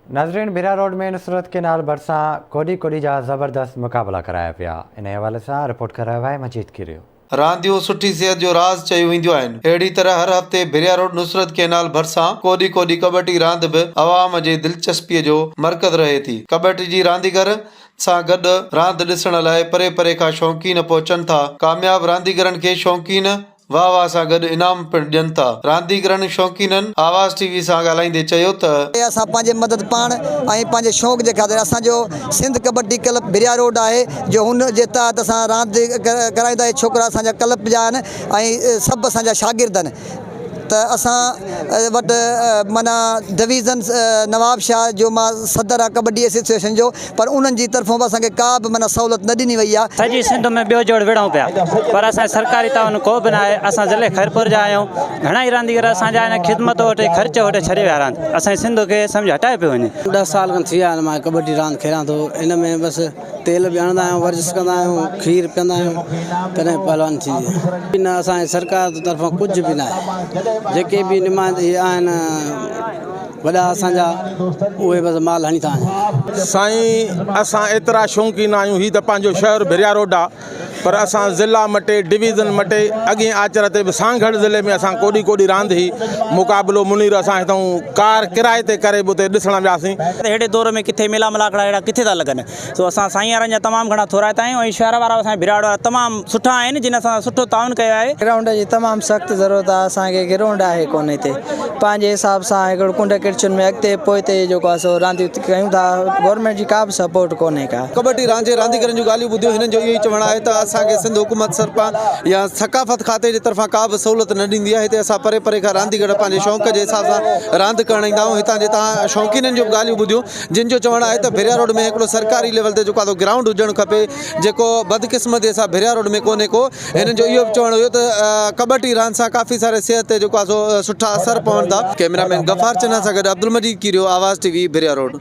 नाज़रीन, बिरा रोड में नुसरत केनाल भरिसां कोडी जा ज़बरदस्त मुक़ाबला कराया पिया। इन हवाले सां रिपोर्ट कर रहियो आहे मजीद किरियो। रांदियूं सुठी सेहत जो राज़ चयूं वेंदियूं आहिनि। अहिड़ी तरह हर हफ़्ते बिरिया रोड नुसरत केनाल भरिसां कोडी कबड्डी रांदि बि अवाम जे दिलचस्पीअ जो मरकज़ रहे थी। कबड्डी जी रांदीगर सां गॾु रांदि ॾिसण लाइ परे परे खां शौक़ीन पहुचनि था। कामयाब रांदीगरनि खे शौक़ीन वाह वाह सां गॾु इनाम पिणु ॾियनि था। रांदीगरनि शौक़ीननि आवाज़ टीवी सां ॻाल्हाईंदे चयो त असां पंहिंजे मदद पाण ऐं पंहिंजे शौक़ जे ख़ातिर असांजो सिंध कबड्डी क्लब बिरिया रोड आहे जो हुन जे तहत असां रांदि कराईंदा आहियूं। छोकिरा असांजा क्लब जा आहिनि ऐं सभु असांजा शागिर्द आहिनि। त असां वटि माना डिवीज़न नवाब शाह जो मां सदर आहे कबड्डी एसोसिएशन जो, पर उन्हनि जी तरफ़ों बि असांखे का बि माना सहूलियत न ॾिनी वई आहे। सॼी सिंध में ॿियो जोड़ विढ़ूं पिया, पर असांजे सरकारी ताउन को बि न आहे। असां ज़िले खैरपुर जा आहियूं। घणेई रांदीगर असांजा आहिनि, ख़िदमत वटि ख़र्च वटि छॾे विया रांदि। असांजे सिंध खे सम्झ हटाए पियो वञे। 10 साल खनि थी विया आहिनि मां कबड्डी रांदि खेॾां थो। इन में बसि तेल बि हणंदा आहियूं, वर्जिश कंदा आहियूं, खीर पीअंदा आहियूं, तॾहिं पहलवान थी। न असांजे सरकार जी तरफ़ां कुझु बि न आहे। जेके बि नुमाइंदे आहिनि वॾा असांजा उहे बसि माल हणी था वञनि। साईं, असां एतिरा शौक़ीन आहियूं। हीउ त पंहिंजो शहर बिरिया रोड आहे, पर असां ज़िला मटे डिवीज़न मटे अॻे आचर ते बि सांगड़ ज़िले में असां कोडी रांदि ही मुक़ाबिलो मुनीर असां हितां कार किराए ते करे बि उते ॾिसण वियासीं। हेॾे दौर में किथे मेला मलाकड़ा अहिड़ा किथे था लॻनि। सो असां साईं वारनि जा तमामु घणा थोराइता आहियूं ऐं शहर वारा असांजे बिराड़ वारा तमामु सुठा आहिनि, जिन सां सुठो ताउन कयो आहे। ग्राउंड जी तमामु सख़्तु ज़रूरत आहे। असांखे ग्राउंड आहे कोन हिते। पंहिंजे हिसाब सां हिकिड़ो कुंड किरचुनि में अॻिते पोइते जेको आहे सो रांदियूं कयूं था। गवर्नमेंट जी का बि सपोर्ट कोन्हे का। कबड्डी रांदि रांदीगरनि जूं ॻाल्हियूं ॿुधियूं। हिननि जो इहो ई चवणु आहे त असांखे सिंध हुकूमत सरपा या सकाफ़त खाते जे तरफ़ां का बि सहूलियत न ॾींदी आहे। हिते असां परे परे खां रांदीगर पंहिंजे शौक़ जे हिसाब सां रांदि करणु ईंदा आहियूं। हितां जे तव्हां शौक़ीननि जूं ॻाल्हियूं ॿुधियूं, जिन जो चवणु आहे त बिरिया रोड में हिकिड़ो सरकारी लेवल ते जेको आहे ग्राउंड हुजणु खपे, जेको बदकिस्मती सां बिरिया रोड में कोन्हे को। हिननि जो इहो बि चवणु हुयो त कबड्डी रांदि सां काफ़ी सारे सिहत ते जेको आहे सो सुठा असर पवनि था। कैमरामैन गफ़ार चन्ना सां गॾु अब्दुल मजीद कीरियो, आवाज़ टीवी बिरिया रोड।